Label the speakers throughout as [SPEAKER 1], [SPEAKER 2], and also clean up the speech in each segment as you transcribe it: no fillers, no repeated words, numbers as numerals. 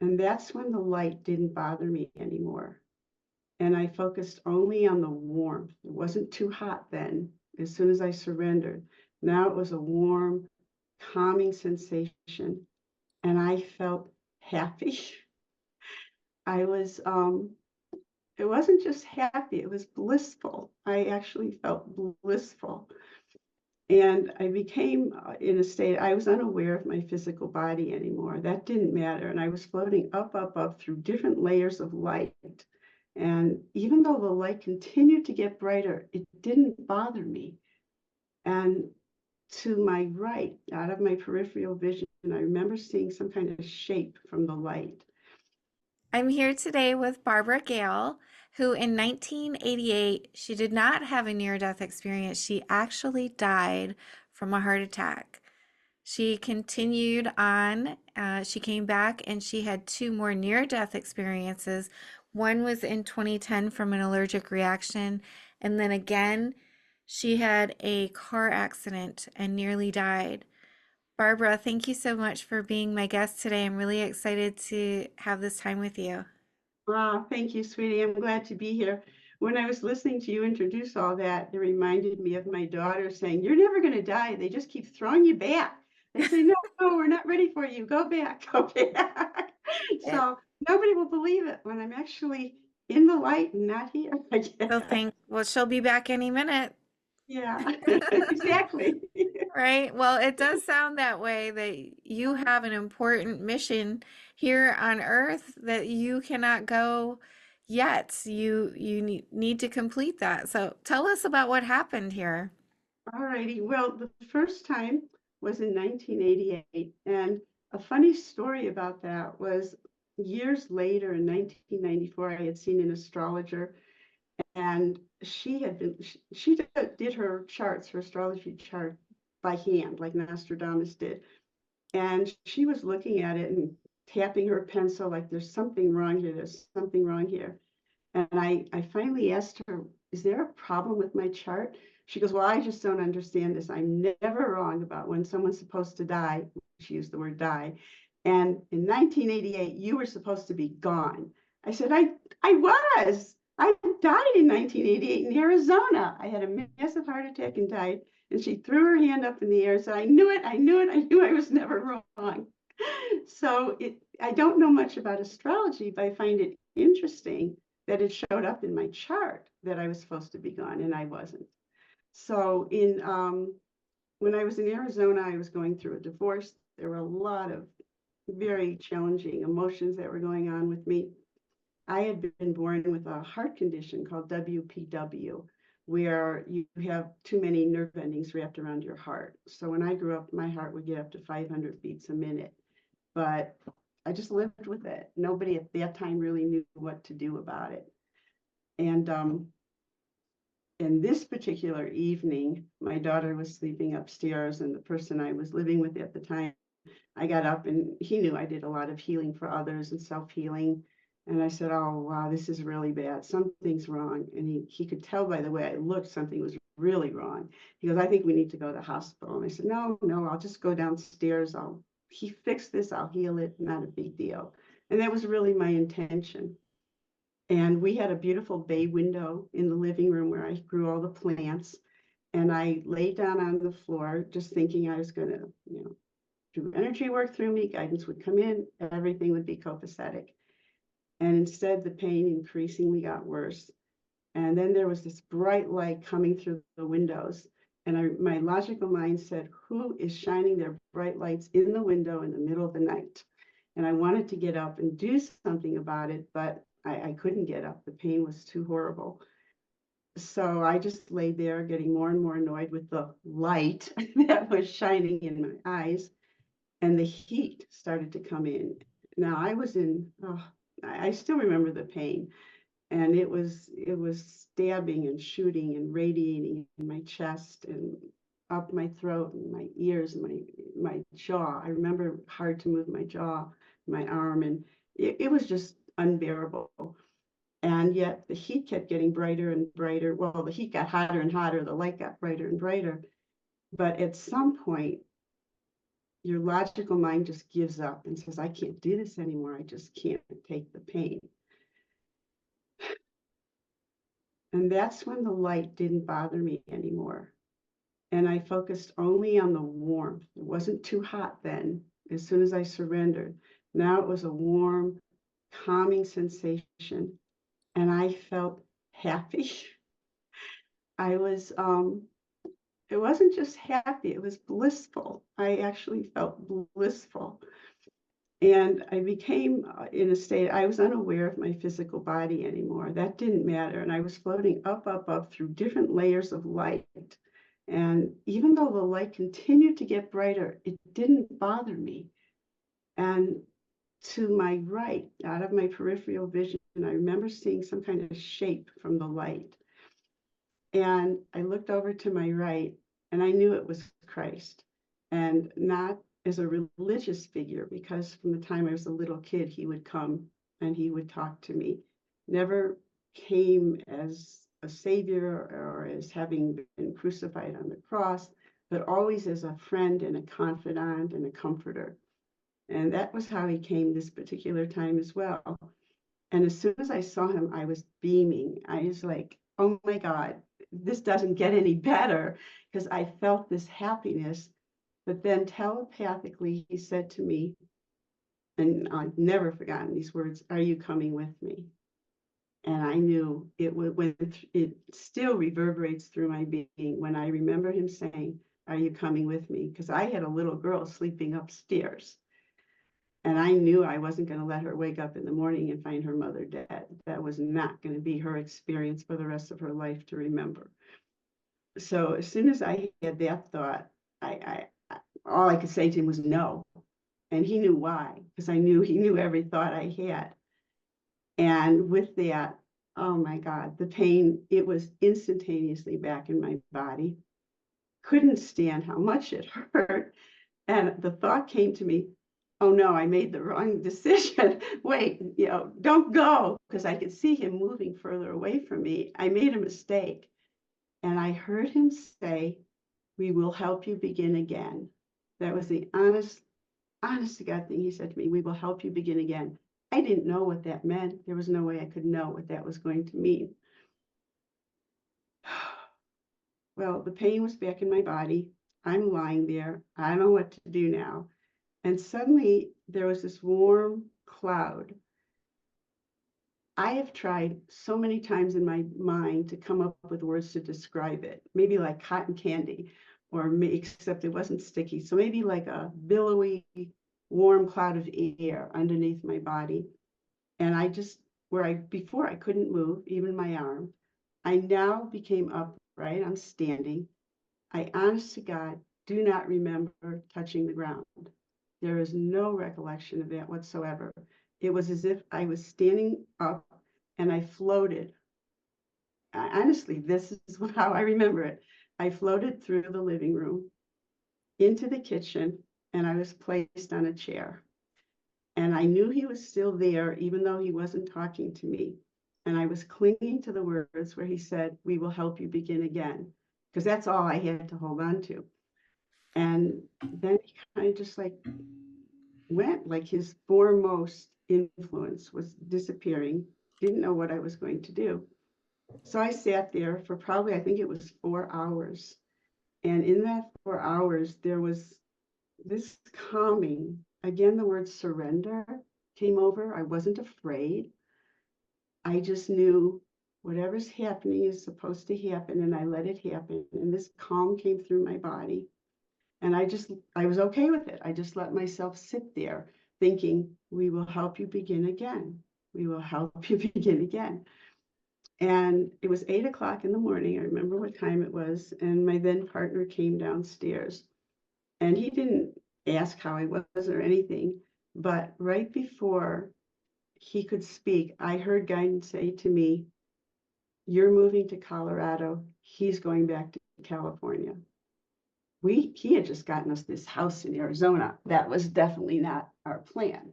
[SPEAKER 1] And that's when the light didn't bother me anymore. And I focused only on the warmth. It wasn't too hot then, as soon as I surrendered. Now it was a warm, calming sensation. And I felt happy. I was, it wasn't just happy, it was blissful. I actually felt blissful. And I became in a state, I was unaware of my physical body anymore. That didn't matter. And I was floating up, up, up through different layers of light. And even though the light continued to get brighter, it didn't bother me. And to my right, out of my peripheral vision, I remember seeing some kind of shape from the light.
[SPEAKER 2] I'm here today with Barbara Gale, who in 1988, she did not have a near-death experience. She actually died from a heart attack. She continued on. She came back and she had two more near-death experiences. One was in 2010 from an allergic reaction, and then again, she had a car accident and nearly died. Barbara, thank you so much for being my guest today. I'm really excited to have this time with you.
[SPEAKER 1] Ah, thank you, sweetie. I'm glad to be here. When I was listening to you introduce all that, it reminded me of my daughter saying, "You're never going to die. They just keep throwing you back." They say, "No, no, we're not ready for you. Go back, go back."
[SPEAKER 2] It,
[SPEAKER 1] So nobody will believe it when I'm actually in the light and not here, I
[SPEAKER 2] so
[SPEAKER 1] guess.
[SPEAKER 2] well, she'll be back any minute.
[SPEAKER 1] Yeah, exactly.
[SPEAKER 2] Right. Well, it does sound that way that you have an important mission here on Earth that you cannot go yet. You need to complete that. So tell us about what happened here.
[SPEAKER 1] All righty. Well, the first time was in 1988. And a funny story about that was years later in 1994, I had seen an astrologer, and she did her charts, her astrology chart by hand, like Nostradamus did. And she was looking at it and tapping her pencil like, there's something wrong here. There's something wrong here. And I finally asked her, "Is there a problem with my chart?" She goes, "Well, I just don't understand this. I'm never wrong about when someone's supposed to die." She used the word die. "And in 1988, you were supposed to be gone." I said, I was. I died in 1988 in Arizona. I had a massive heart attack and died. And she threw her hand up in the air and said, "I knew it. I knew it. I knew I was never wrong." So I don't know much about astrology, but I find it interesting that it showed up in my chart that I was supposed to be gone and I wasn't. So when I was in Arizona, I was going through a divorce. There were a lot of very challenging emotions that were going on with me. I had been born with a heart condition called WPW, where you have too many nerve endings wrapped around your heart. So when I grew up, my heart would get up to 500 beats a minute, but I just lived with it. Nobody at that time really knew what to do about it. And in this particular evening, my daughter was sleeping upstairs, and the person I was living with at the time, I got up and he knew I did a lot of healing for others and self-healing. And I said, "Oh, wow, this is really bad. Something's wrong." And he could tell by the way I looked, something was really wrong. He goes, "I think we need to go to the hospital." And I said, "No, no, I'll just go downstairs. He fixed this, I'll heal it, not a big deal." And that was really my intention. And we had a beautiful bay window in the living room where I grew all the plants. And I laid down on the floor, just thinking I was going to, do energy work through me, guidance would come in, everything would be copacetic. And instead, the pain increasingly got worse. And then there was this bright light coming through the windows. And my logical mind said, "Who is shining their bright lights in the window in the middle of the night?" And I wanted to get up and do something about it, but I couldn't get up. The pain was too horrible. So I just laid there getting more and more annoyed with the light that was shining in my eyes, and the heat started to come in. Now I was in, oh, I still remember the pain, and it was stabbing and shooting and radiating in my chest and up my throat and my ears and my jaw. I remember hard to move my jaw, my arm, and it was just unbearable. And yet the heat kept getting brighter and brighter. Well, the heat got hotter and hotter, the light got brighter and brighter. But at some point, your logical mind just gives up and says, I can't do this anymore. I just can't take the pain. And that's when the light didn't bother me anymore. And I focused only on the warmth. It wasn't too hot then, as soon as I surrendered. Now it was a warm, calming sensation. And I felt happy. I was, it wasn't just happy, it was blissful. I actually felt blissful. And I became in a state, I was unaware of my physical body anymore. That didn't matter. And I was floating up, up, up through different layers of light. And even though the light continued to get brighter, it didn't bother me. And to my right, out of my peripheral vision, I remember seeing some kind of shape from the light. And I looked over to my right, and I knew it was Christ. And not as a religious figure, because from the time I was a little kid, he would come and he would talk to me. Never came as a savior or as having been crucified on the cross, but always as a friend and a confidant and a comforter. And that was how he came this particular time as well. And as soon as I saw him, I was beaming. I was like, oh my God, this doesn't get any better, because I felt this happiness. But then telepathically, he said to me, and I've never forgotten these words, are you coming with me? And I knew it would, it still reverberates through my being when I remember him saying, are you coming with me? Because I had a little girl sleeping upstairs. And I knew I wasn't going to let her wake up in the morning and find her mother dead. That was not going to be her experience for the rest of her life to remember. So as soon as I had that thought, all I could say to him was no. And he knew why, because I knew he knew every thought I had. And with that, oh my God, the pain, it was instantaneously back in my body. Couldn't stand how much it hurt. And the thought came to me, oh no, I made the wrong decision. Wait, don't go, because I could see him moving further away from me. I made a mistake. And I heard him say, we will help you begin again. That was the honest to God thing he said to me. We will help you begin again. I didn't know what that meant. There was no way I could know what that was going to mean. Well, the pain was back in my body. I'm lying there. I don't know what to do now. And suddenly there was this warm cloud. I have tried so many times in my mind to come up with words to describe it, maybe like cotton candy, except it wasn't sticky. So maybe like a billowy, warm cloud of air underneath my body. And I just, before I couldn't move, even my arm, I now became upright. I'm standing. I, honest to God, do not remember touching the ground. There is no recollection of that whatsoever. It was as if I was standing up and I floated. Honestly, this is how I remember it. I floated through the living room into the kitchen, and I was placed on a chair. And I knew he was still there, even though he wasn't talking to me. And I was clinging to the words where he said, we will help you begin again, because that's all I had to hold on to. And then he kind of just like went, like his foremost influence was disappearing, didn't know what I was going to do. So I sat there for probably, I think it was 4 hours. And in that 4 hours, there was this calming. Again, the word surrender came over. I wasn't afraid. I just knew whatever's happening is supposed to happen, and I let it happen. And this calm came through my body. And I was okay with it. I just let myself sit there thinking, we will help you begin again. We will help you begin again. And it was 8 o'clock in the morning. I remember what time it was. And my then partner came downstairs. And he didn't ask how I was or anything. But right before he could speak, I heard guidance say to me, you're moving to Colorado. He's going back to California. He had just gotten us this house in Arizona. That was definitely not our plan.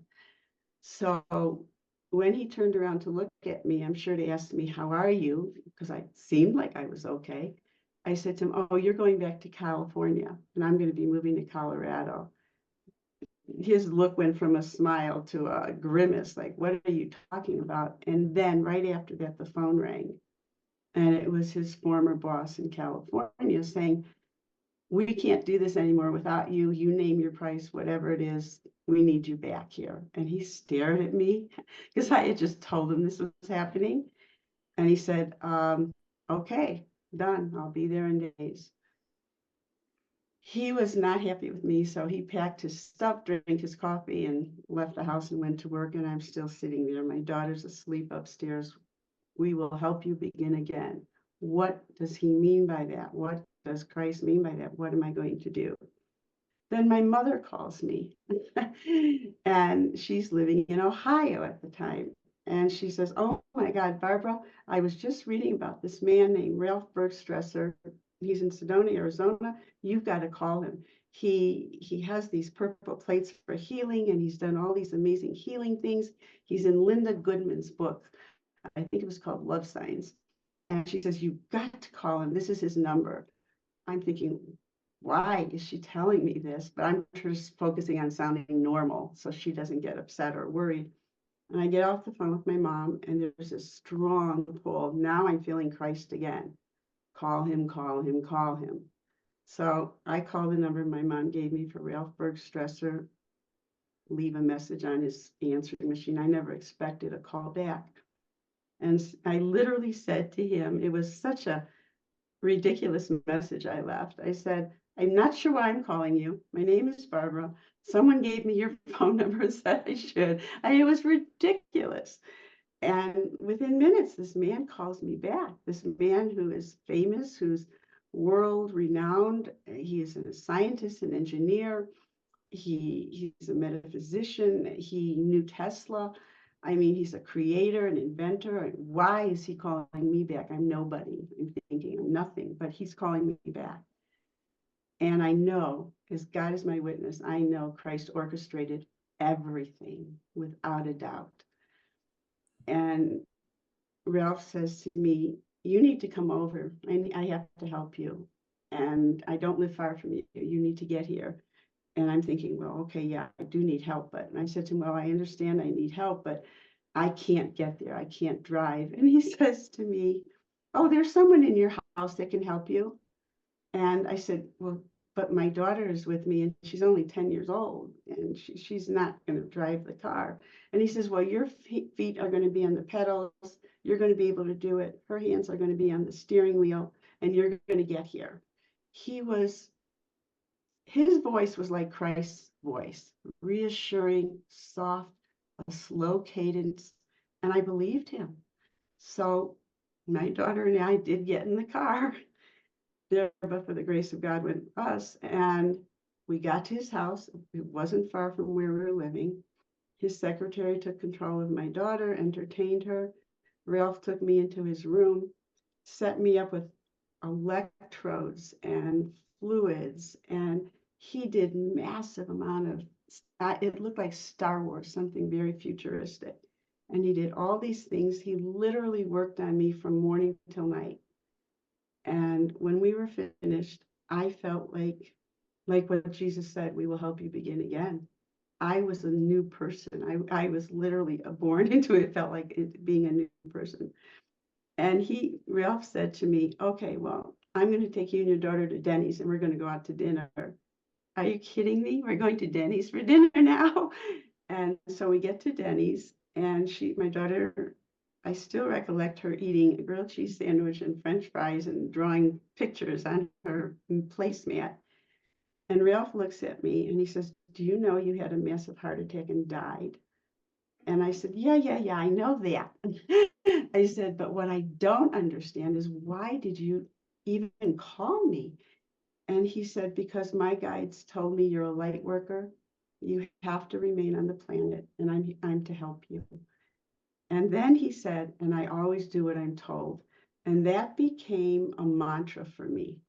[SPEAKER 1] So when he turned around to look at me, I'm sure to ask me, how are you? Because I seemed like I was okay. I said to him, oh, you're going back to California, and I'm going to be moving to Colorado. his look went from a smile to a grimace, like, what are you talking about? And then right after that, the phone rang. And it was his former boss in California saying, we can't do this anymore without you. You name your price, whatever it is, we need you back here. And he stared at me because I had just told him this was happening. And he said, okay, done. I'll be there in days. He was not happy with me, so he packed his stuff, drank his coffee, and left the house and went to work. And I'm still sitting there. My daughter's asleep upstairs. We will help you begin again. What does he mean by that? What does Christ mean by that? What am I going to do? Then my mother calls me, and she's living in Ohio at the time. And she says, oh my God, Barbara, I was just reading about this man named Ralph Bergstresser. He's in Sedona, Arizona. You've got to call him. He has these purple plates for healing, and he's done all these amazing healing things. He's in Linda Goodman's book. I think it was called Love Signs. And she says, you've got to call him. This is his number. I'm thinking, why is she telling me this? But I'm just focusing on sounding normal so she doesn't get upset or worried. And I get off the phone with my mom, and there's this strong pull. Now I'm feeling Christ again. Call him, call him, call him. So I called the number my mom gave me for Ralph Bergstresser, leave a message on his answering machine. I never expected a call back. And I literally said to him, it was such a ridiculous message I left. I said, I'm not sure why I'm calling you. My name is Barbara. Someone gave me your phone number and said I should. It was ridiculous. And within minutes, this man calls me back. This man who is famous, who's world renowned. He is a scientist, an engineer. He's a metaphysician. He knew Tesla. I mean, he's a creator, an inventor. Why is he calling me back? I'm nobody. I'm thinking I'm nothing, but he's calling me back. And I know, as God is my witness, I know Christ orchestrated everything without a doubt. And Ralph says to me, you need to come over. I have to help you. And I don't live far from you. You need to get here. And I'm thinking, well, okay, yeah, I do need help. But and I said to him, well, I understand I need help, but I can't get there. I can't drive. And he says to me, oh, there's someone in your house that can help you. And I said, well, but my daughter is with me and she's only 10 years old and she's not going to drive the car. And he says, well, your feet are going to be on the pedals. You're going to be able to do it. Her hands are going to be on the steering wheel and you're going to get here. His voice was like Christ's voice, reassuring, soft, a slow cadence, and I believed him. So my daughter and I did get in the car there, but for the grace of God went us, and we got to his house. It wasn't far from where we were living. His secretary took control of my daughter, entertained her. Ralph took me into his room, set me up with electrodes and fluids, and he did massive amount of, it looked like Star Wars, something very futuristic. And he did all these things. He literally worked on me from morning till night. And when we were finished, I felt like what Jesus said, we will help you begin again. I was a new person. I was literally born into it. It felt like being a new person. And Ralph said to me, okay, well, I'm going to take you and your daughter to Denny's and we're going to go out to dinner. Are you kidding me? We're going to Denny's for dinner now. And so we get to Denny's and my daughter, I still recollect her eating a grilled cheese sandwich and French fries and drawing pictures on her placemat. And Ralph looks at me and he says, do you know you had a massive heart attack and died? And I said, yeah, I know that. I said, but what I don't understand is why did you even call me? And he said, because my guides told me you're a light worker. You have to remain on the planet and I'm to help you. And then he said, and I always do what I'm told. And that became a mantra for me.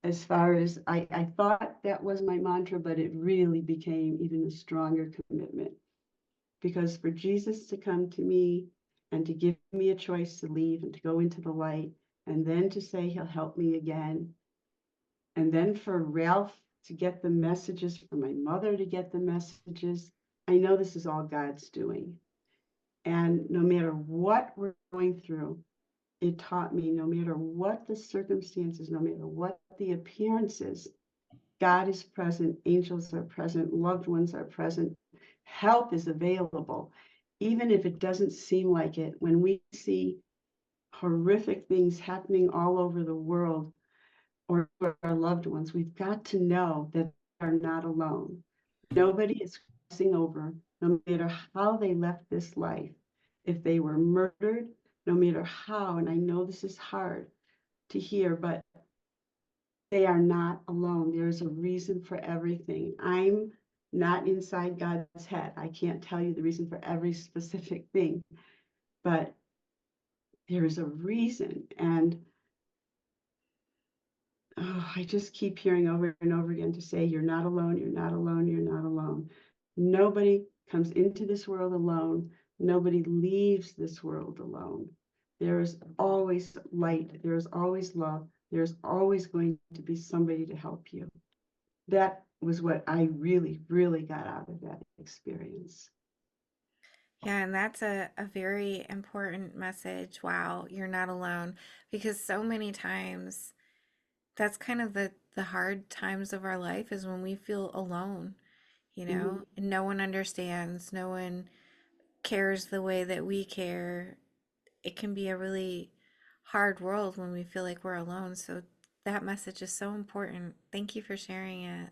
[SPEAKER 1] As far as I thought that was my mantra, but it really became even a stronger commitment. Because for Jesus to come to me and to give me a choice to leave and to go into the light, and then to say he'll help me again, and then for Ralph to get the messages, for my mother to get the messages. I know this is all God's doing. And no matter what we're going through, it taught me no matter what the circumstances, no matter what the appearances, God is present, angels are present, loved ones are present, help is available. Even if it doesn't seem like it, when we see horrific things happening all over the world or for our loved ones, we've got to know that they are not alone. Nobody is crossing over, no matter how they left this life. If they were murdered, no matter how, and I know this is hard to hear, but they are not alone. There's a reason for everything. I'm not inside God's head. I can't tell you the reason for every specific thing, but there's a reason. And I just keep hearing over and over again to say, you're not alone, you're not alone, you're not alone. Nobody comes into this world alone. Nobody leaves this world alone. There is always light. There is always love. There's always going to be somebody to help you. That was what I really, really got out of that experience.
[SPEAKER 2] Yeah, and that's a very important message. Wow, you're not alone. Because so many times that's kind of the hard times of our life is when we feel alone,
[SPEAKER 1] Mm-hmm.
[SPEAKER 2] and no one understands, no one cares the way that we care. It can be a really hard world when we feel like we're alone. So that message is so important. Thank you for sharing it.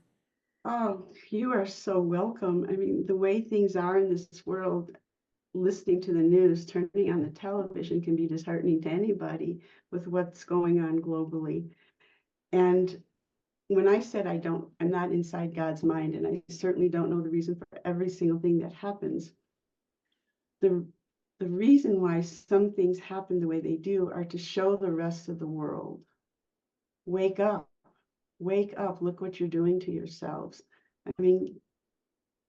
[SPEAKER 1] Oh, you are so welcome. I mean, the way things are in this world, listening to the news, turning on the television can be disheartening to anybody with what's going on globally. And when I said I'm not inside God's mind, and I certainly don't know the reason for every single thing that happens, the the reason why some things happen the way they do are to show the rest of the world, wake up, wake up, look what you're doing to yourselves. I mean,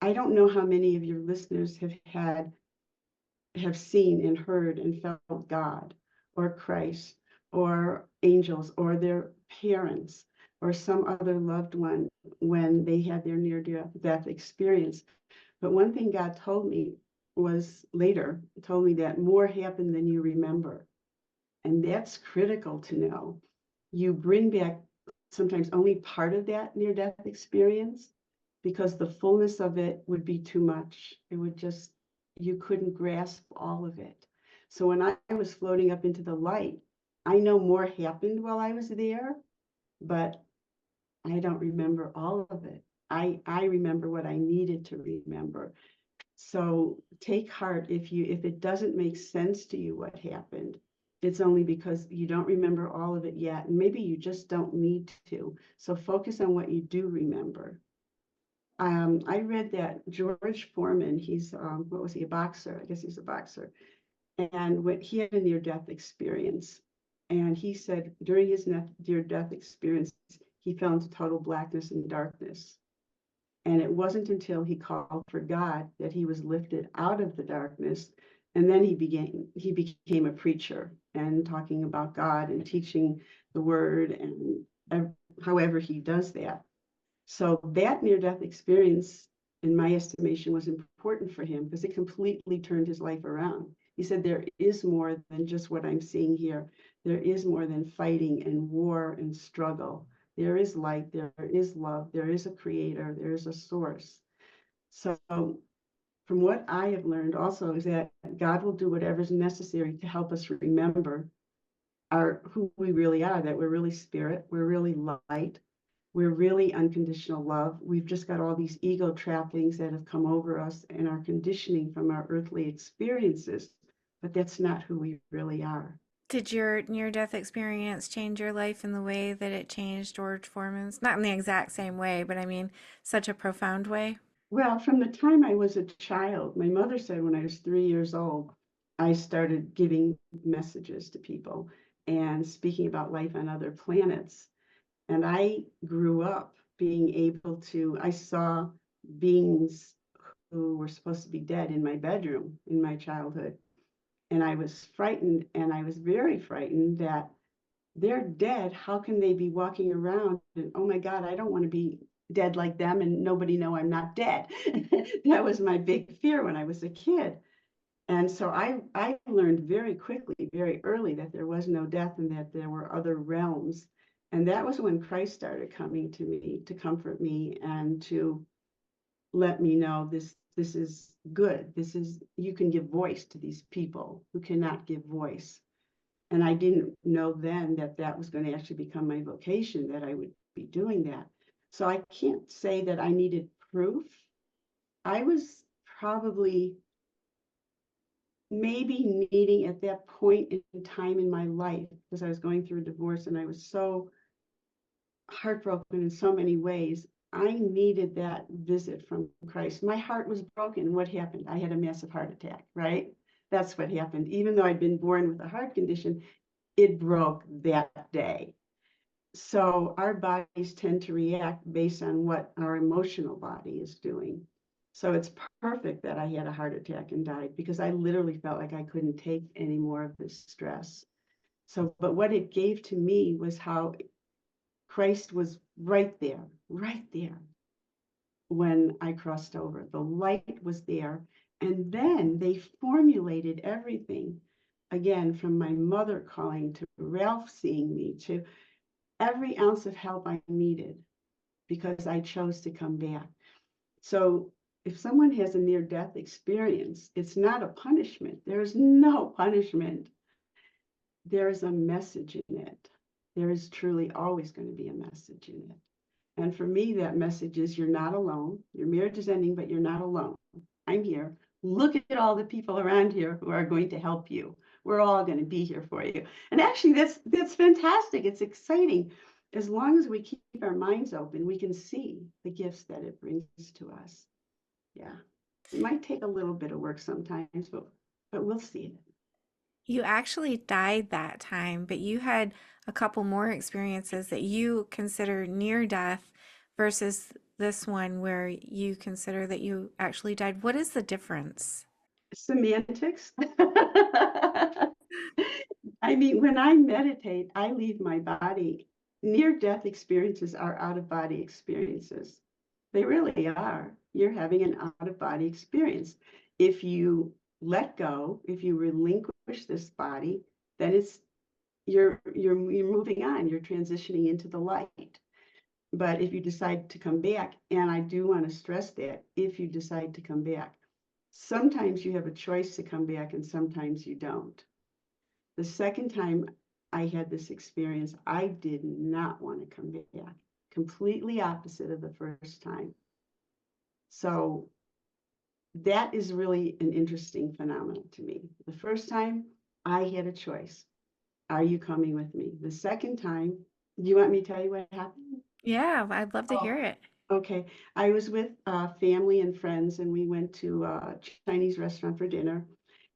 [SPEAKER 1] I don't know how many of your listeners have seen and heard and felt God or Christ or angels or their parents or some other loved one when they had their near death experience. But one thing God told me was later, told me that more happened than you remember. And that's critical to know. You bring back sometimes only part of that near death experience because the fullness of it would be too much. It would just, you couldn't grasp all of it. So when I was floating up into the light, I know more happened while I was there, but I don't remember all of it. I remember what I needed to remember. So take heart if it doesn't make sense to you what happened. It's only because you don't remember all of it yet, and maybe you just don't need to. So focus on what you do remember. I read that George Foreman, he's what was he, a boxer? I guess he's a boxer. And when he had a near-death experience, and he said during his near-death experience, he fell into total blackness and darkness. And it wasn't until he called for God that he was lifted out of the darkness. And then he became a preacher and talking about God and teaching the word and however he does that. So that near-death experience, in my estimation, was important for him because it completely turned his life around. He said, there is more than just what I'm seeing here. There is more than fighting and war and struggle. There is light, there is love, there is a creator, there is a source. So from what I have learned also is that God will do whatever is necessary to help us remember who we really are, that we're really spirit, we're really light, we're really unconditional love. We've just got all these ego trappings that have come over us and our conditioning from our earthly experiences, but that's not who we really are.
[SPEAKER 2] Did your near-death experience change your life in the way that it changed George Foreman's? Not in the exact same way, but I mean, such a profound way.
[SPEAKER 1] Well, from the time I was a child, my mother said when I was 3 years old, I started giving messages to people and speaking about life on other planets. And I grew up being able to, I saw beings who were supposed to be dead in my bedroom in my childhood. And I was frightened, and I was very frightened that they're dead. How can they be walking around? And oh my God, I don't want to be dead like them and nobody know I'm not dead. That was my big fear when I was a kid. And so I learned very quickly, very early, that there was no death and that there were other realms. And that was when Christ started coming to me to comfort me and to let me know this is good. This is, you can give voice to these people who cannot give voice. And I didn't know then that that was going to actually become my vocation, that I would be doing that. So I can't say that I needed proof. I was probably maybe needing at that point in time in my life, because I was going through a divorce and I was so heartbroken in so many ways. I needed that visit from Christ. My heart was broken. What happened? I had a massive heart attack, right? That's what happened. Even though I'd been born with a heart condition, it broke that day. So our bodies tend to react based on what our emotional body is doing. So it's perfect that I had a heart attack and died, because I literally felt like I couldn't take any more of this stress. So, but what it gave to me was how Christ was right there when I crossed over. The light was there. And then they formulated everything, again, from my mother calling to Ralph seeing me to every ounce of help I needed, because I chose to come back. So if someone has a near-death experience, it's not a punishment. There is no punishment. There is a message in it. There is truly always going to be a message in it. And for me, that message is, you're not alone. Your marriage is ending, but you're not alone. I'm here. Look at all the people around here who are going to help you. We're all going to be here for you. And actually, that's fantastic. It's exciting. As long as we keep our minds open, we can see the gifts that it brings to us. Yeah. It might take a little bit of work sometimes, but we'll see it.
[SPEAKER 2] You actually died that time, but you had a couple more experiences that you consider near death versus this one where you consider that you actually died. What is the difference?
[SPEAKER 1] Semantics. I mean, when I meditate, I leave my body. Near-death experiences are out-of-body experiences. They really are. You're having an out-of-body experience. If you let go, if you relinquish this body, then it's you're moving on. You're transitioning into the light. But if you decide to come back, and I do want to stress that, if you decide to come back, sometimes you have a choice to come back and sometimes you don't. The second time I had this experience, I did not want to come back. Completely opposite of the first time. So that is really an interesting phenomenon to me. The first time, I had a choice. Are you coming with me? The second time, do you want me to tell you what happened?
[SPEAKER 2] Yeah, I'd love to hear
[SPEAKER 1] Oh,
[SPEAKER 2] it.
[SPEAKER 1] okay. I was with family and friends, and we went to a Chinese restaurant for dinner.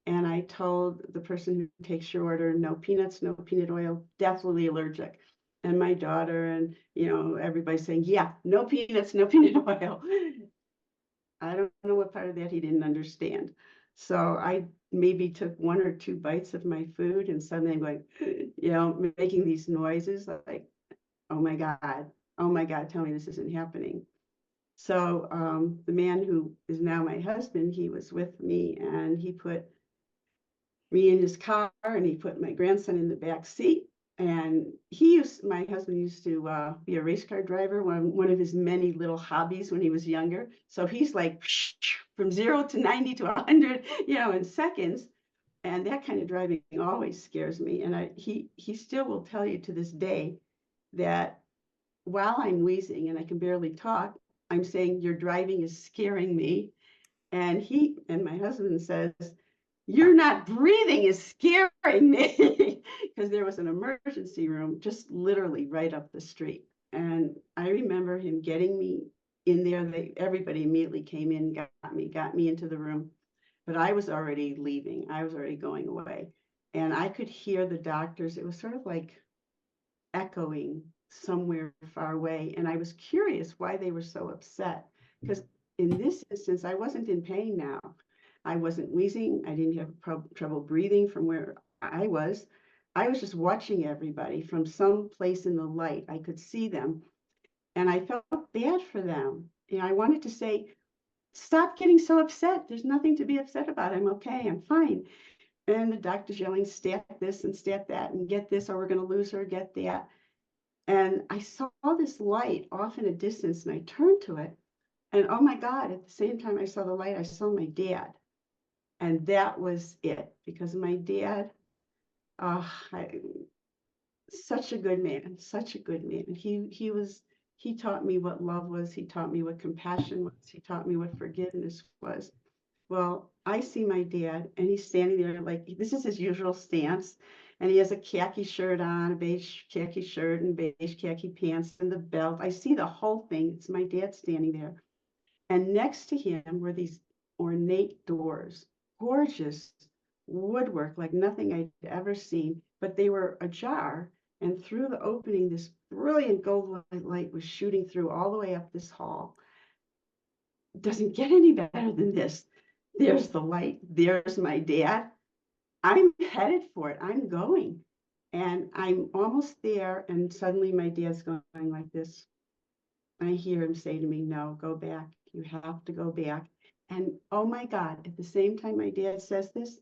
[SPEAKER 1] And I told the person who takes your order, no peanuts, no peanut oil, deathly allergic. And my daughter and, everybody saying, yeah, no peanuts, no peanut oil. I don't know what part of that he didn't understand. So I maybe took one or two bites of my food, and suddenly I'm going, making these noises like, oh my God, tell me this isn't happening. So the man who is now my husband, he was with me, and he put me in his car, and he put my grandson in the back seat. And my husband used to be a race car driver, one of his many little hobbies when he was younger. So he's like from 0 to 90 to 100, in seconds. And that kind of driving always scares me. And he still will tell you to this day that while I'm wheezing and I can barely talk, I'm saying, your driving is scaring me. And my husband says, you're not breathing is scaring me, because there was an emergency room just literally right up the street. And I remember him getting me in there. Everybody immediately came in, got me into the room, but I was already leaving. I was already going away. And I could hear the doctors. It was sort of like echoing somewhere far away. And I was curious why they were so upset, because in this instance, I wasn't in pain now. I wasn't wheezing. I didn't have trouble breathing from where I was. I was just watching everybody from some place in the light. I could see them. And I felt bad for them. I wanted to say, stop getting so upset. There's nothing to be upset about. I'm okay. I'm fine. And the doctor's yelling, stat this and stat that, and get this, or we're going to lose her, get that. And I saw this light off in a distance, and I turned to it. And oh my God, at the same time I saw the light, I saw my dad. And that was it, because my dad, I, such a good man, such a good man. He taught me what love was. He taught me what compassion was. He taught me what forgiveness was. Well, I see my dad, and he's standing there like this is his usual stance, and he has a khaki shirt on, a beige khaki shirt and beige khaki pants and the belt. I see the whole thing. It's my dad standing there. And next to him were these ornate doors, gorgeous woodwork like nothing I'd ever seen, but they were ajar. And through the opening, this brilliant gold light was shooting through all the way up this hall. It doesn't get any better than this. There's the light. There's my dad. I'm headed for it. I'm going. And I'm almost there. And suddenly my dad's going like this. I hear him say to me, no, go back. You have to go back. And oh my God, at the same time my dad says this,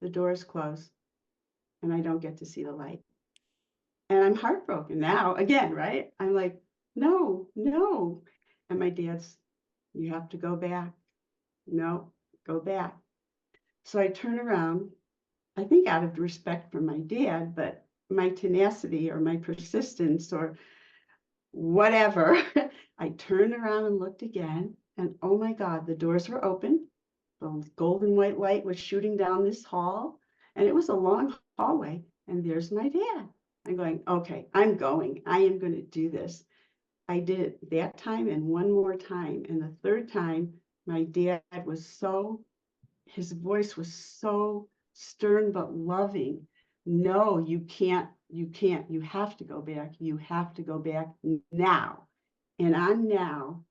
[SPEAKER 1] the doors close and I don't get to see the light. And I'm heartbroken now again, right? I'm like, no, no. And my dad's, you have to go back. No, go back. So I turn around, I think out of respect for my dad, but my tenacity or my persistence or whatever, I turned around and looked again, and oh my God, the doors were open. The golden white light was shooting down this hall, and it was a long hallway, and there's my dad. I'm going, okay, I'm going. I am going to do this. I did it that time and one more time. And the third time, my dad was so, his voice was so stern but loving. No, you can't, you have to go back. You have to go back now. And on now,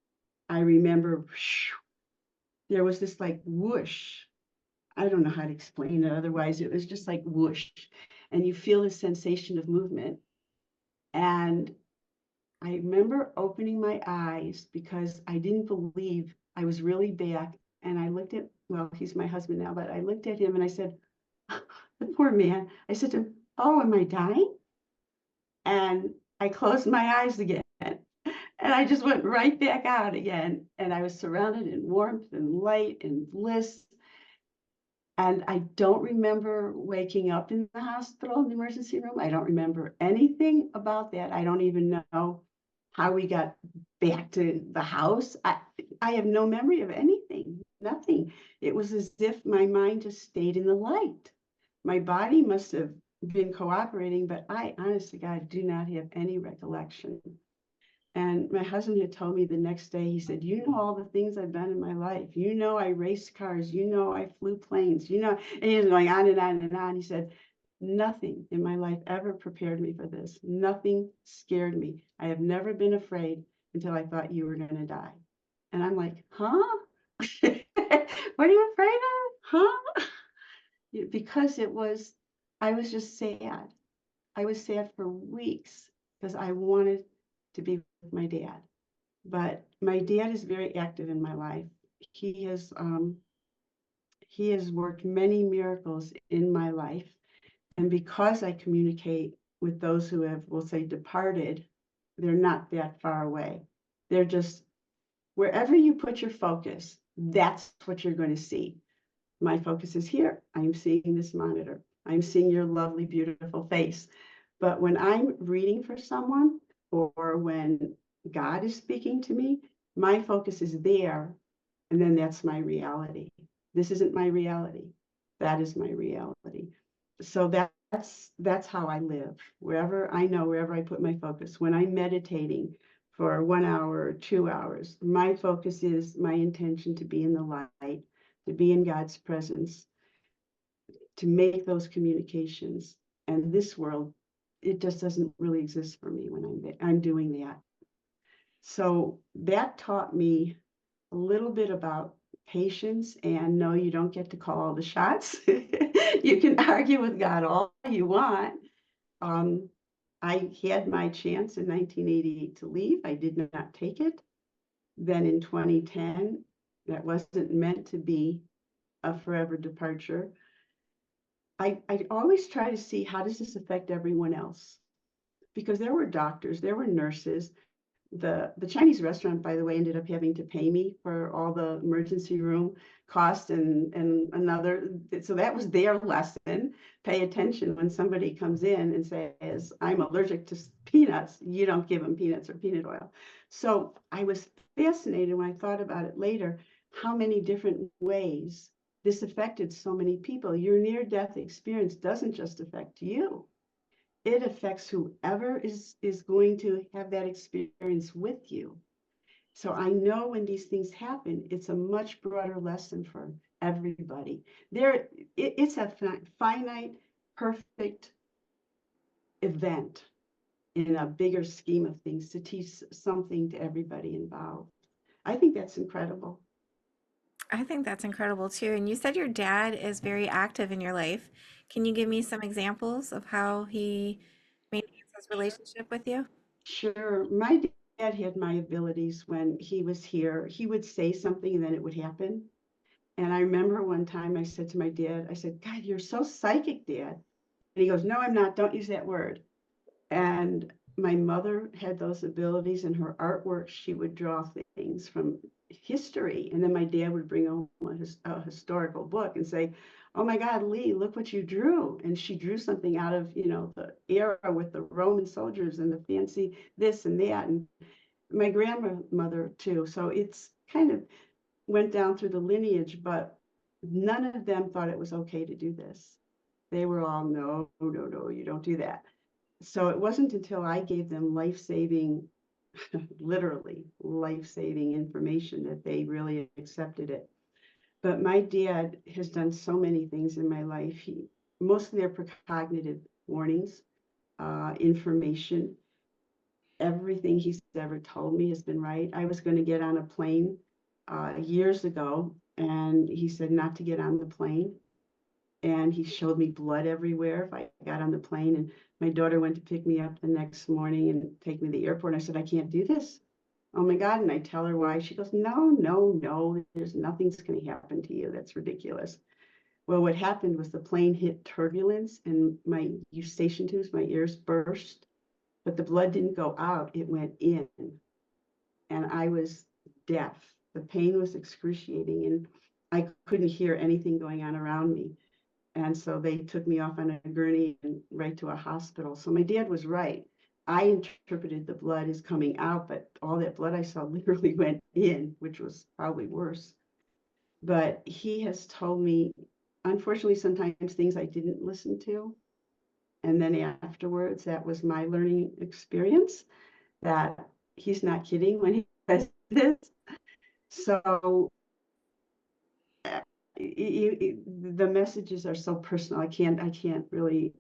[SPEAKER 1] I remember there was this like whoosh. I don't know how to explain it. Otherwise, it was just like whoosh. And you feel the sensation of movement. And I remember opening my eyes because I didn't believe I was really back. And I looked at, well, he's my husband now, but I looked at him and I said, the poor man. I said to him, oh, am I dying? And I closed my eyes again. And I just went right back out again. And I was surrounded in warmth and light and bliss. And I don't remember waking up in the hospital, in the emergency room. I don't remember anything about that. I don't even know how we got back to the house. I have no memory of anything, nothing. It was as if my mind just stayed in the light. My body must have been cooperating, but I, honest to God, do not have any recollection. And my husband had told me the next day, he said, you know, all the things I've done in my life. You know, I raced cars. You know, I flew planes. You know, and he was going on and on and on. He said, nothing in my life ever prepared me for this. Nothing scared me. I have never been afraid until I thought you were going to die. And I'm like, huh? What are you afraid of? Huh? Because I was just sad. I was sad for weeks because I wanted to be with my dad. But my dad is very active in my life. He has worked many miracles in my life. And because I communicate with those who have, we'll say, departed, they're not that far away. They're just wherever you put your focus, that's what you're going to see. My focus is here. I'm seeing this monitor. I'm seeing your lovely, beautiful face. But when I'm reading for someone or when God is speaking to me, my focus is there. And then that's my reality. This isn't my reality. That is my reality. So that's how I live. Wherever I put my focus. When I'm meditating for 1 hour or 2 hours, my focus is my intention to be in the light, to be in God's presence, to make those communications. And this world, it just doesn't really exist for me when I'm doing that. So that taught me a little bit about patience, and no, you don't get to call all the shots. You can argue with God all you want. I I had my chance in 1988 to leave. I did not take it. Then in 2010, that wasn't meant to be a forever departure. I always try to see, how does this affect everyone else? Because there were doctors, there were nurses. The Chinese restaurant, by the way, ended up having to pay me for all the emergency room cost and another. So that was their lesson. Pay attention when somebody comes in and says, I'm allergic to peanuts. You don't give them peanuts or peanut oil. So I was fascinated when I thought about it later, how many different ways this affected so many people. Your near-death experience doesn't just affect you. It affects whoever is going to have that experience with you. So I know when these things happen, it's a much broader lesson for everybody. It's a finite, perfect event in a bigger scheme of things to teach something to everybody involved. I think that's incredible.
[SPEAKER 2] I think that's incredible too. And you said your dad is very active in your life. Can you give me some examples of how he maintains his relationship with you?
[SPEAKER 1] Sure. My dad had my abilities when he was here. He would say something and then it would happen. And I remember one time I said to my dad, I said, God, you're so psychic, Dad. And he goes, No, I'm not. Don't use that word. And my mother had those abilities in her artwork. She would draw things from history. And then my dad would bring home a historical book and say, Oh my God, Lee, look what you drew. And she drew something out of, the era with the Roman soldiers and the fancy this and that. And my grandmother too. So it's kind of went down through the lineage, but none of them thought it was okay to do this. They were all, no, no, no, you don't do that. So it wasn't until I gave them life-saving, literally life-saving information that they really accepted it. But my dad has done so many things in my life. Mostly they're precognitive warnings, information. Everything he's ever told me has been right. I was going to get on a plane years ago, and he said not to get on the plane. And he showed me blood everywhere if I got on the plane. And my daughter went to pick me up the next morning and take me to the airport. And I said, I can't do this. Oh my God. And I tell her why. She goes, No, no, no, there's nothing's going to happen to you. That's ridiculous. Well, what happened was the plane hit turbulence and my eustachian tubes, my ears burst, but the blood didn't go out, it went in. And I was deaf. The pain was excruciating and I couldn't hear anything going on around me. And so they took me off on a gurney and right to a hospital. So my dad was right. I interpreted the blood as coming out, but all that blood I saw literally went in, which was probably worse. But he has told me, unfortunately, sometimes things I didn't listen to. And then afterwards, that was my learning experience, that he's not kidding when he says this. So the messages are so personal. I can't really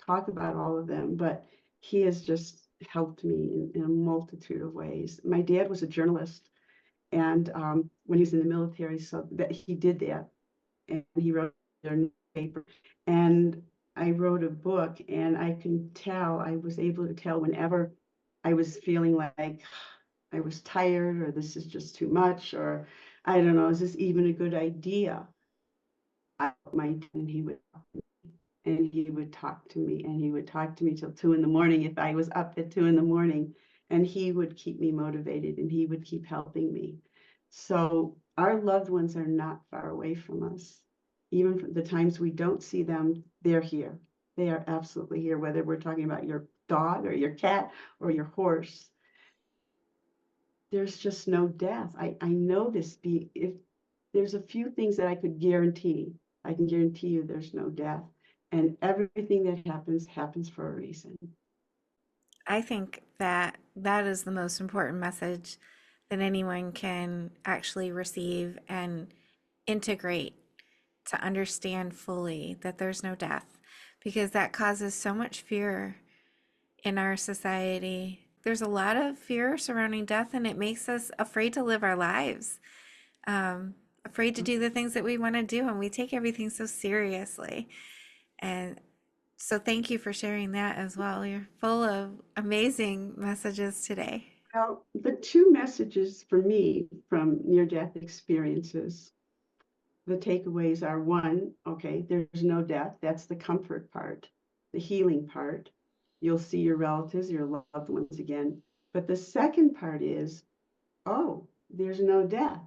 [SPEAKER 1] talk about all of them, but he has just helped me in a multitude of ways. My dad was a journalist, and when he was in the military, so that he did that, and he wrote their newspaper. And I wrote a book, and I was able to tell whenever I was feeling like I was tired, or this is just too much, or I don't know, is this even a good idea? And he would talk to me, and he would talk to me till 2 in the morning if I was up at 2 in the morning, and he would keep me motivated and he would keep helping me. So our loved ones are not far away from us. Even for the times we don't see them, they're here. They are absolutely here, whether we're talking about your dog or your cat or your horse. There's just no death. I know this. If there's a few things that I could guarantee, I can guarantee you there's no death. And everything that happens for a reason.
[SPEAKER 2] I think that that is the most important message that anyone can actually receive and integrate, to understand fully that there's no death, because that causes so much fear in our society. There's a lot of fear surrounding death, and it makes us afraid to live our lives, afraid to do the things that we want to do, and we take everything so seriously. And So thank you for sharing that as well. You're full of amazing messages today.
[SPEAKER 1] Well, the two messages for me from near-death experiences, the takeaways are one, okay, there's no death. That's the comfort part, the healing part. You'll see your relatives, your loved ones again. But the second part is, oh, there's no death.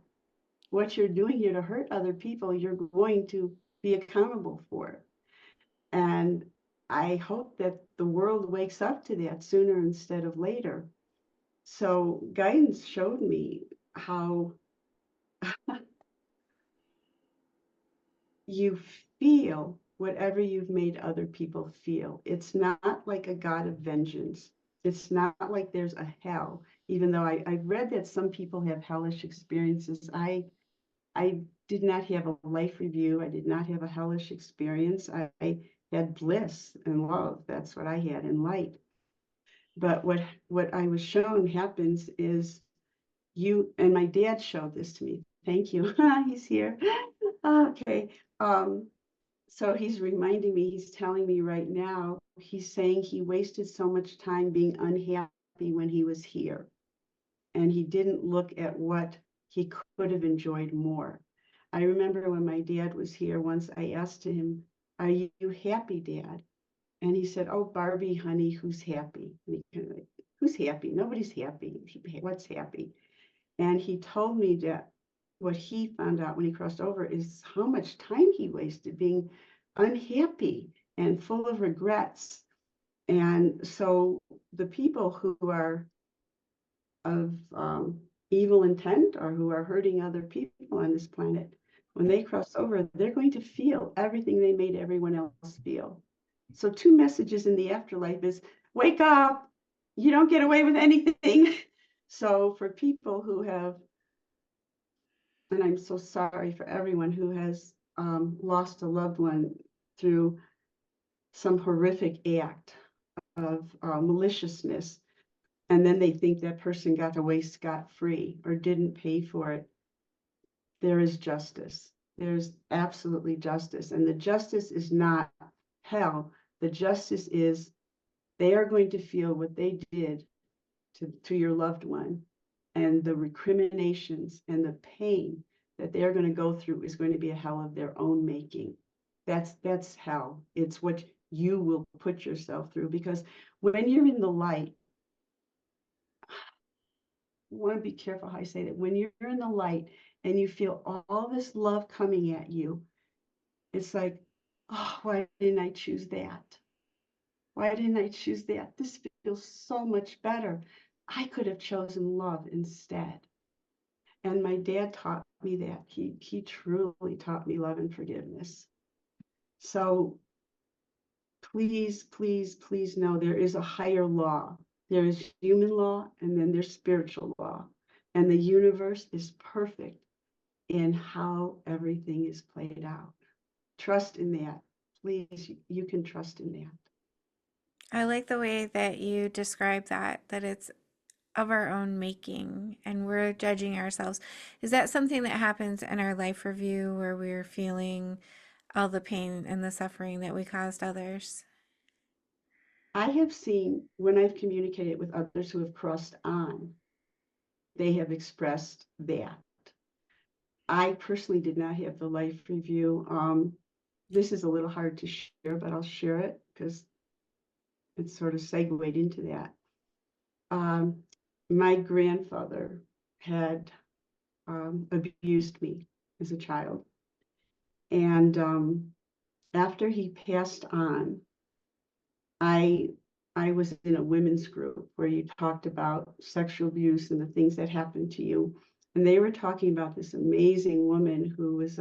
[SPEAKER 1] What you're doing here to hurt other people, you're going to be accountable for. And I hope that the world wakes up to that sooner instead of later. So guidance showed me how you feel whatever you've made other people feel. It's not like a God of vengeance. It's not like there's a hell, even though I've read that some people have hellish experiences. I did not have a life review. I did not have a hellish experience. I had bliss and love. That's what I had in light. But what I was shown happens is you, and my dad showed this to me. Thank you. He's here. Okay. So he's reminding me, he's telling me right now, he's saying he wasted so much time being unhappy when he was here. And he didn't look at what he could have enjoyed more. I remember when my dad was here once, I asked him, "Are you happy, Dad?" And he said, "Oh, Barbie, honey, who's happy?" And he kind of like, "Who's happy? Nobody's happy. What's happy?" And he told me that what he found out when he crossed over is how much time he wasted being unhappy and full of regrets. And so the people who are of evil intent or who are hurting other people on this planet, when they cross over, they're going to feel everything they made everyone else feel. So two messages in the afterlife is wake up, you don't get away with anything. So for people who have, and I'm so sorry for everyone who has lost a loved one through some horrific act of maliciousness, and then they think that person got away scot-free or didn't pay for it. There is justice. There's absolutely justice. And the justice is not hell. The justice is they are going to feel what they did to your loved one, and the recriminations and the pain that they're going to go through is going to be a hell of their own making. That's hell. It's what you will put yourself through, because when you're in the light, I want to be careful how I say that. When you're in the light and you feel all this love coming at you, it's like, oh, why didn't I choose that? Why didn't I choose that? This feels so much better. I could have chosen love instead. And my dad taught me that. He truly taught me love and forgiveness. So please, please, please know there is a higher law. There is human law, and then there's spiritual law. And the universe is perfect in how everything is played out. Trust in that. Please, you can trust in that.
[SPEAKER 2] I like the way that you describe that it's of our own making and we're judging ourselves. Is that something that happens in our life review where we're feeling all the pain and the suffering that we caused others?
[SPEAKER 1] I have seen when I've communicated with others who have crossed on, they have expressed that. I personally did not have the life review. This is a little hard to share, but I'll share it because it's sort of segued into that. My grandfather had abused me as a child. And after he passed on, I I was in a women's group where you talked about sexual abuse and the things that happened to you. And they were talking about this amazing woman who was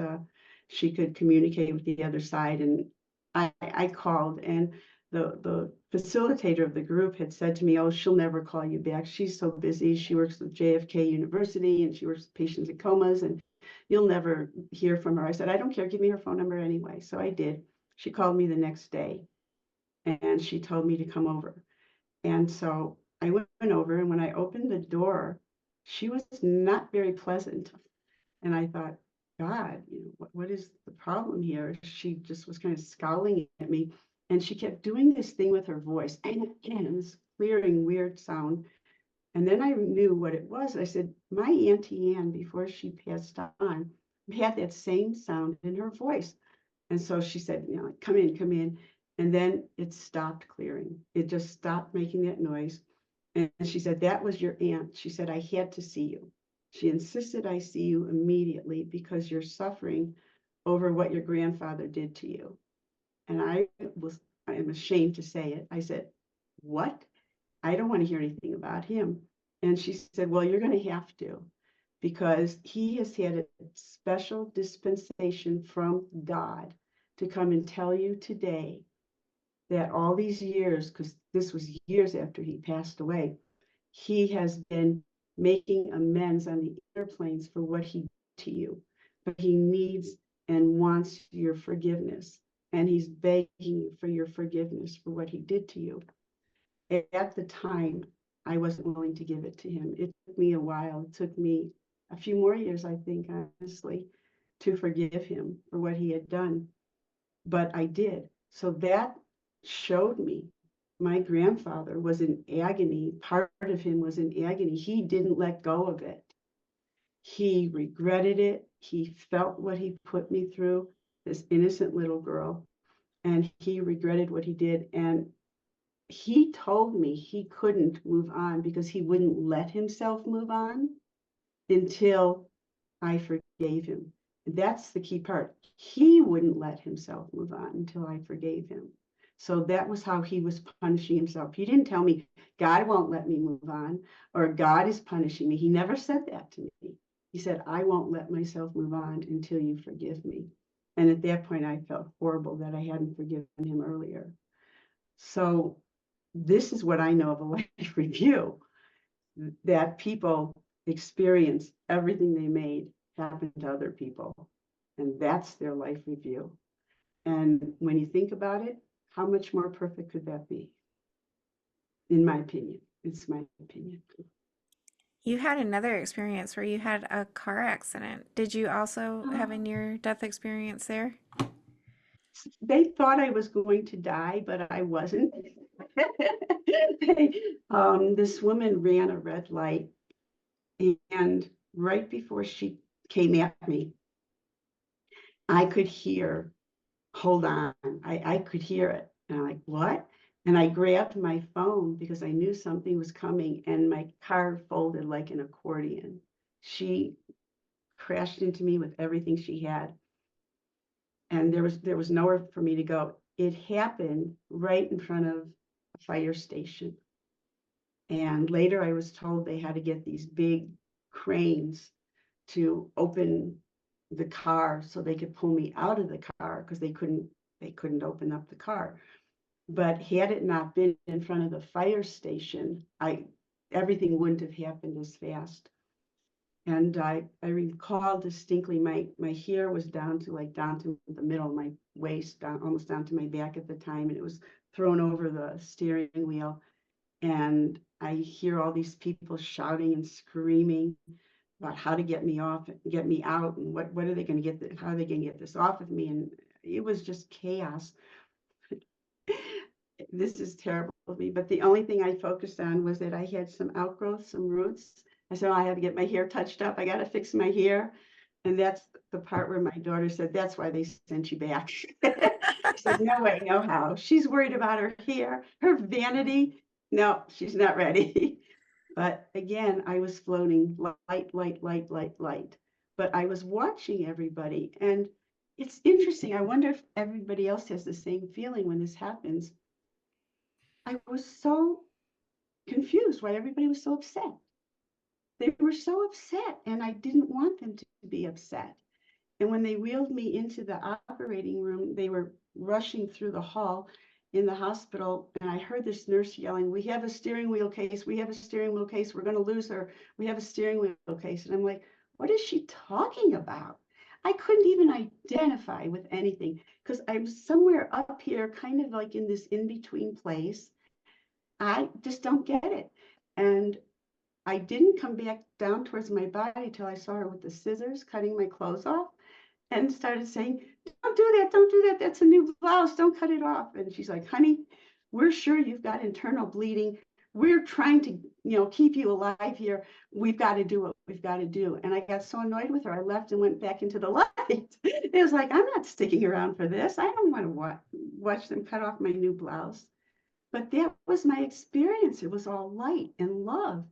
[SPEAKER 1] she could communicate with the other side. And I called, and the facilitator of the group had said to me, "Oh, she'll never call you back. She's so busy. She works with JFK University and she works with patients in comas, and you'll never hear from her." I said, "I don't care. Give me her phone number anyway." So I did. She called me the next day and she told me to come over. And so I went over, and when I opened the door, she was not very pleasant. And I thought, God, what is the problem here? She just was kind of scowling at me. And she kept doing this thing with her voice, and again, this clearing, weird sound. And then I knew what it was. I said, my Auntie Anne, before she passed on, had that same sound in her voice. And so she said, come in, come in. And then it stopped clearing. It just stopped making that noise. And she said, that was your aunt. She said, I had to see you. She insisted I see you immediately because you're suffering over what your grandfather did to you. And I am ashamed to say it. I said, what? I don't want to hear anything about him. And she said, well, you're going to have to, because he has had a special dispensation from God to come and tell you today that all these years, because this was years after he passed away, he has been making amends on the inner planes for what he did to you. But he needs and wants your forgiveness. And he's begging you for your forgiveness for what he did to you. At the time, I wasn't willing to give it to him. It took me a while. It took me a few more years, I think, honestly, to forgive him for what he had done. But I did. So that showed me my grandfather was in agony. Part of him was in agony. He didn't let go of it. He regretted it. He felt what he put me through, this innocent little girl, and he regretted what he did. And he told me he couldn't move on because he wouldn't let himself move on until I forgave him. That's the key part. He wouldn't let himself move on until I forgave him. So that was how he was punishing himself. He didn't tell me, God won't let me move on, or God is punishing me. He never said that to me. He said, I won't let myself move on until you forgive me. And at that point, I felt horrible that I hadn't forgiven him earlier. So this is what I know of a life review, that people experience everything they made happen to other people. And that's their life review. And when you think about it, how much more perfect could that be? In my opinion, it's my opinion.
[SPEAKER 2] You had another experience where you had a car accident. Did you also have a near-death experience there?
[SPEAKER 1] They thought I was going to die, but I wasn't. This woman ran a red light, and right before she came at me, I could hear, hold on, I could hear it. And I'm like, what? And I grabbed my phone because I knew something was coming, and my car folded like an accordion. She crashed into me with everything she had. And there was nowhere for me to go. It happened right in front of a fire station. And later I was told they had to get these big cranes to open the car so they could pull me out of the car because they couldn't open up the car. But had it not been in front of the fire station, everything wouldn't have happened as fast. And I recall distinctly my hair was down to the middle of my waist, almost down to my back at the time, and it was thrown over the steering wheel. And I hear all these people shouting and screaming about how to get me off, get me out, and what are they going to get, how are they going to get this off of me? And it was just chaos. This is terrible of me, but the only thing I focused on was that I had some outgrowth, some roots. I said, oh, I have to get my hair touched up. I got to fix my hair. And that's the part where my daughter said, that's why they sent you back. She said, no way, no how. She's worried about her hair, her vanity. No, she's not ready. But again, I was floating light, light, light, light, light. But I was watching everybody. And it's interesting. I wonder if everybody else has the same feeling when this happens. I was so confused why everybody was so upset. They were so upset, and I didn't want them to be upset. And when they wheeled me into the operating room, they were rushing through the hall in the hospital, and I heard this nurse yelling, we have a steering wheel case, we have a steering wheel case, we're going to lose her, we have a steering wheel case. And I'm like, what is she talking about? I couldn't even identify with anything because I'm somewhere up here, kind of like in this in-between place. I just don't get it. And I didn't come back down towards my body till I saw her with the scissors cutting my clothes off. and started saying, don't do that, don't do that. That's a new blouse. Don't cut it off. And she's like, honey, we're sure you've got internal bleeding. We're trying to, keep you alive here. We've got to do what we've got to do. And I got so annoyed with her. I left and went back into the light. It was like, I'm not sticking around for this. I don't want to watch them cut off my new blouse. But that was my experience. It was all light and love.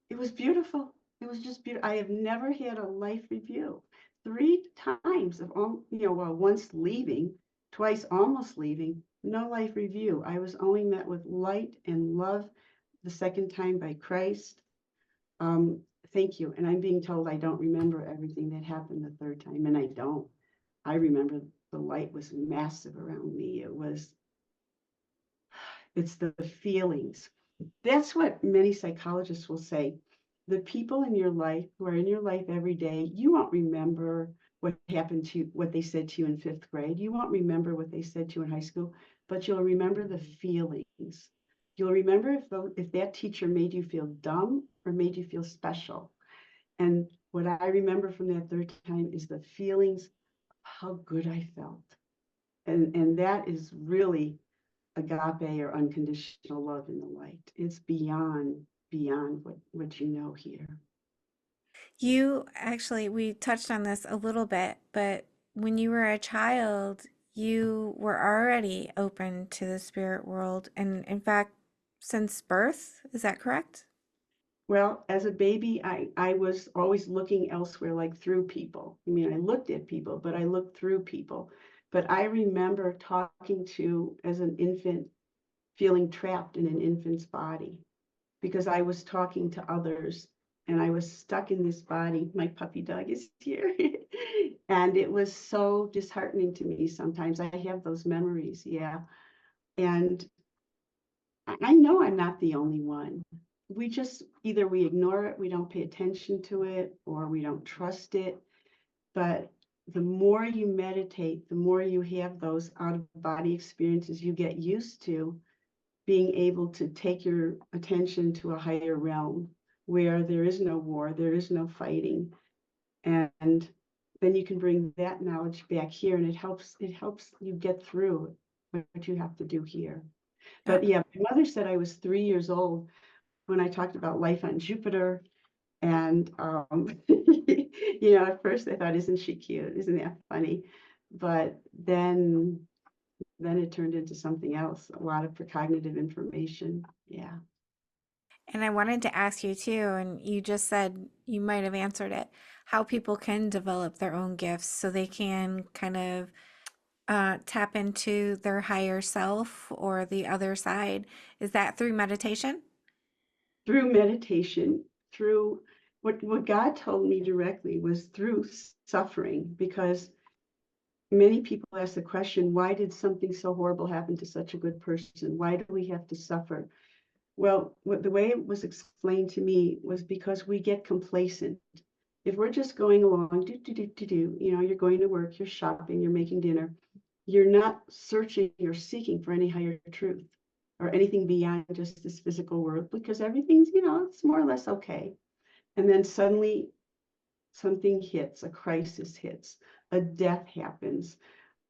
[SPEAKER 1] It was beautiful. It was just beautiful. I have never had a life review. 3 times of, once leaving, twice almost leaving, no life review. I was only met with light and love the second time by Christ. Thank you. And I'm being told I don't remember everything that happened the third time, and I don't. I remember the light was massive around me. It's the feelings. That's what many psychologists will say. The people in your life who are in your life every day, you won't remember what happened to you, what they said to you in 5th grade. You won't remember what they said to you in high school, but you'll remember the feelings. You'll remember if that teacher made you feel dumb or made you feel special. And what I remember from that third time is the feelings, how good I felt. And that is really agape or unconditional love in the light. It's beyond what you know here.
[SPEAKER 2] You actually, we touched on this a little bit, but when you were a child, you were already open to the spirit world. And in fact, since birth, is that correct?
[SPEAKER 1] Well, as a baby, I was always looking elsewhere, like through people. I mean, I looked at people, but I looked through people. But I remember talking to, as an infant, feeling trapped in an infant's body because I was talking to others and I was stuck in this body. My puppy dog is here. And it was so disheartening to me sometimes. I have those memories, yeah. And I know I'm not the only one. We just either we ignore it, we don't pay attention to it, or we don't trust it. But the more you meditate, the more you have those out of body experiences, you get used to being able to take your attention to a higher realm where there is no war, there is no fighting. And then you can bring that knowledge back here, and it helps you get through what you have to do here.
[SPEAKER 2] Yeah.
[SPEAKER 1] But yeah, my mother said I was 3 years old when I talked about life on Jupiter. And, at first I thought, isn't she cute? Isn't that funny? But then it turned into something else, a lot of precognitive information. Yeah.
[SPEAKER 2] And I wanted to ask you too, and you just said you might have answered it, how people can develop their own gifts so they can kind of tap into their higher self or the other side. Is that through meditation?
[SPEAKER 1] Through meditation, through what God told me directly was through suffering, because many people ask the question, why did something so horrible happen to such a good person? Why do we have to suffer? Well, the way it was explained to me was because we get complacent. If we're just going along, you're going to work, you're shopping, you're making dinner, you're not searching or seeking for any higher truth or anything beyond just this physical world, because everything's, it's more or less okay. And then suddenly something hits, a crisis hits, a death happens,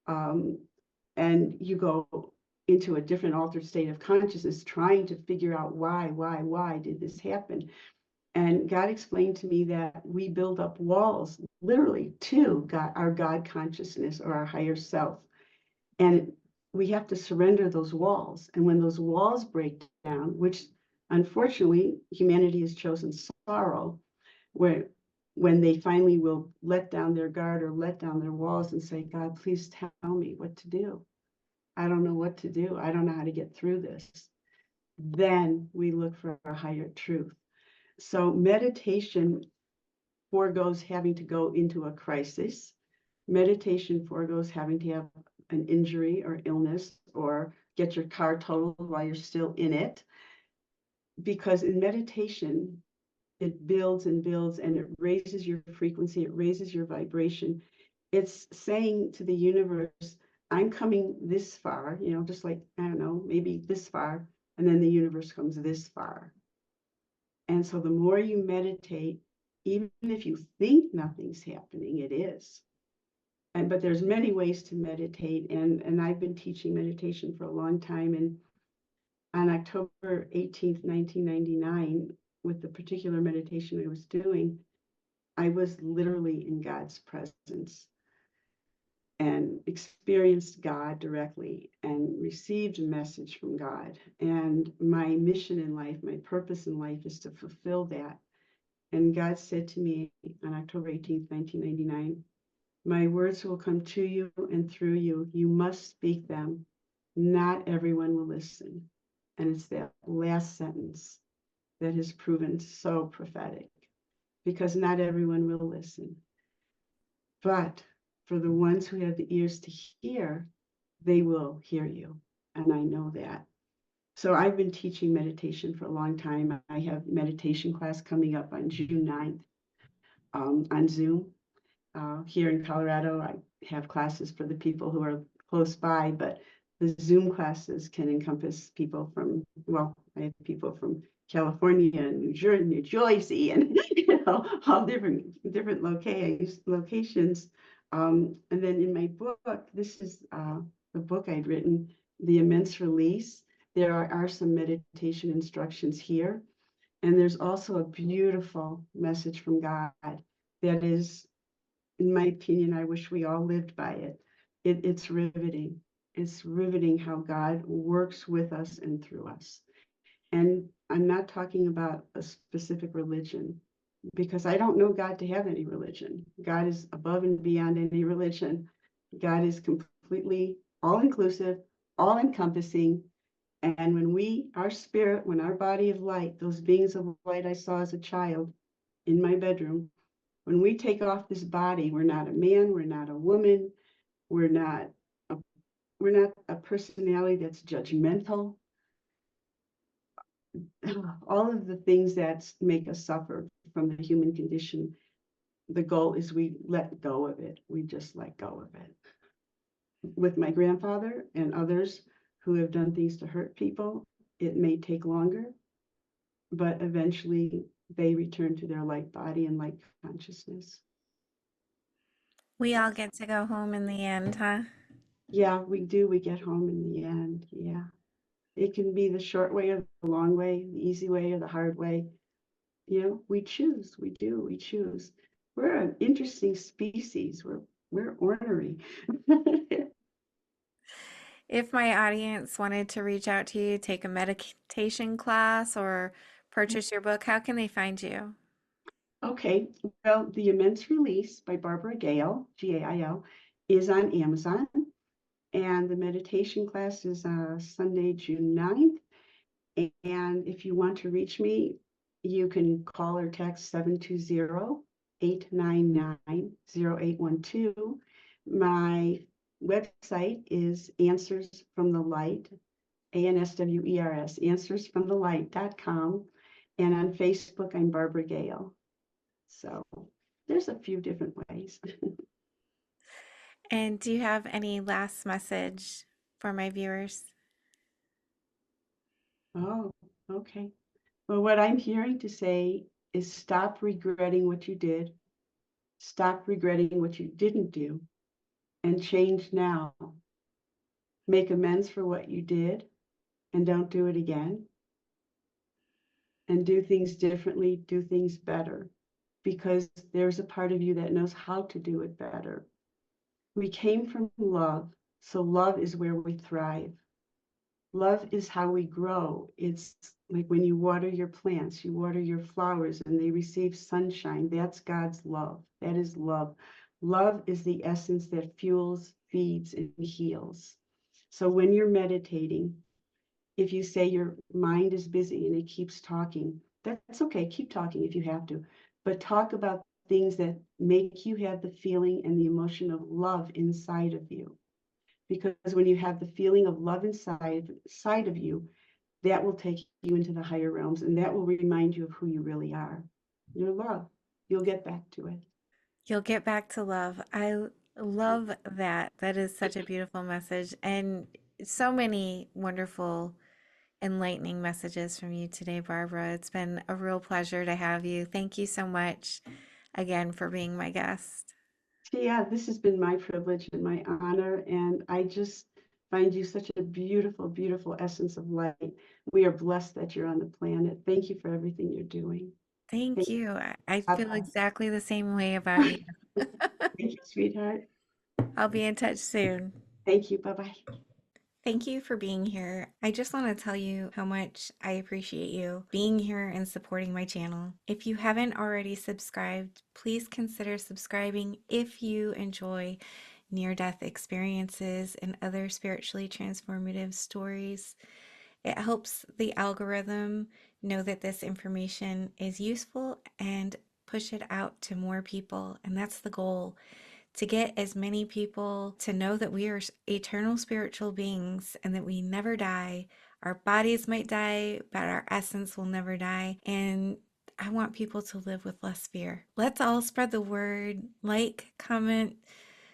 [SPEAKER 1] and you go into a different altered state of consciousness, trying to figure out why did this happen? And God explained to me that we build up walls, literally, to our God consciousness or our higher self. And we have to surrender those walls. And when those walls break down, which unfortunately humanity has chosen sorrow, when they finally will let down their guard or let down their walls and say, God, please tell me what to do. I don't know what to do. I don't know how to get through this. Then we look for a higher truth. So meditation foregoes having to go into a crisis. Meditation foregoes having to have an injury or illness or get your car totaled while you're still in it. Because in meditation, it builds and builds and it raises your frequency, it raises your vibration. It's saying to the universe, I'm coming this far, just like, I don't know, maybe this far, and then the universe comes this far. And so the more you meditate, Even if you think nothing's happening, it is. But there's many ways to meditate, and I've been teaching meditation for a long time. And on October 18th, 1999, with the particular meditation I was doing, I was literally in God's presence and experienced God directly and received a message from God. And my mission in life, my purpose in life is to fulfill that. And God said to me on October 18th, 1999, my words will come to you and through you. You must speak them. Not everyone will listen. And it's that last sentence that has proven so prophetic, because not everyone will listen. But for the ones who have the ears to hear, they will hear you. And I know that. So I've been teaching meditation for a long time. I have meditation class coming up on June 9th on Zoom. Here in Colorado, I have classes for the people who are close by, but the Zoom classes can encompass people from, well, I have people from California and New Jersey, New Jersey, and all different locations. And then in my book, this is the book I'd written, The Immense Release. There are some meditation instructions here, and there's also a beautiful message from God that is, in my opinion, I wish we all lived by it. It's riveting. It's riveting how God works with us and through us. And I'm not talking about a specific religion, because I don't know God to have any religion. God is above and beyond any religion. God is completely all inclusive, all encompassing. And when our spirit, when our body of light, those beings of light I saw as a child in my bedroom, when we take off this body, we're not a man, we're not a woman, we're not a, we're not a personality that's judgmental. All of the things that make us suffer from the human condition, the goal is we let go of it. We just let go of it. With my grandfather and others who have done things to hurt people, it may take longer, but eventually they return to their light body and light consciousness.
[SPEAKER 2] We all get to go home in the end, huh?
[SPEAKER 1] Yeah, we do. We get home in the end. Yeah. It can be the short way or the long way, the easy way or the hard way. We choose. We do. We choose. We're an interesting species. We're ornery.
[SPEAKER 2] If my audience wanted to reach out to you, take a meditation class, or purchase your book, how can they find you?
[SPEAKER 1] Okay. Well, The Immense Release by Barbara Gale, Gail, is on Amazon. And the meditation class is Sunday, June 9th. And if you want to reach me, you can call or text 720-899-0812. My website is Answers from the Light, ANSWERS, answersfromthelight.com. And on Facebook, I'm Barbara Gale. So there's a few different ways.
[SPEAKER 2] And do you have any last message for my viewers?
[SPEAKER 1] Oh, okay. Well, what I'm hearing to say is stop regretting what you did, stop regretting what you didn't do, and change now. Make amends for what you did and don't do it again. And do things differently, do things better, because there's a part of you that knows how to do it better. We came from love, so love is where we thrive. Love is how we grow. It's like when you water your plants, you water your flowers, and they receive sunshine. That's God's love. That is love. Love is the essence that fuels, feeds, and heals. So when you're meditating, if you say your mind is busy and it keeps talking, that's okay. Keep talking if you have to, but talk about things that make you have the feeling and the emotion of love inside of you. Because when you have the feeling of love inside of you, that will take you into the higher realms, and that will remind you of who you really are. Your love. You'll get back to it.
[SPEAKER 2] You'll get back to love. I love that. That is such a beautiful message, and so many wonderful enlightening messages from you today, Barbara. It's been a real pleasure to have you. Thank you so much again for being my guest.
[SPEAKER 1] Yeah, this has been my privilege and my honor, and I just find you such a beautiful, beautiful essence of light. We are blessed that you're on the planet. Thank you for everything you're doing.
[SPEAKER 2] Thank
[SPEAKER 1] Thank
[SPEAKER 2] you. I
[SPEAKER 1] you.
[SPEAKER 2] feel exactly the same way about you.
[SPEAKER 1] Thank you, sweetheart.
[SPEAKER 2] I'll be in touch soon.
[SPEAKER 1] Thank you. Bye-bye.
[SPEAKER 2] Thank you for being here. I just want to tell you how much I appreciate you being here and supporting my channel. If you haven't already subscribed, please consider subscribing if you enjoy near-death experiences and other spiritually transformative stories. It helps the algorithm know that this information is useful and push it out to more people. And that's the goal, to get as many people to know that we are eternal spiritual beings and that we never die. Our bodies might die, but our essence will never die. And I want people to live with less fear. Let's all spread the word. Like, comment,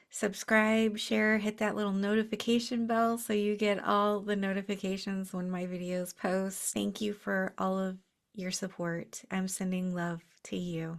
[SPEAKER 2] subscribe, share, hit that little notification bell so you get all the notifications when my videos post. Thank you for all of your support. I'm sending love to you.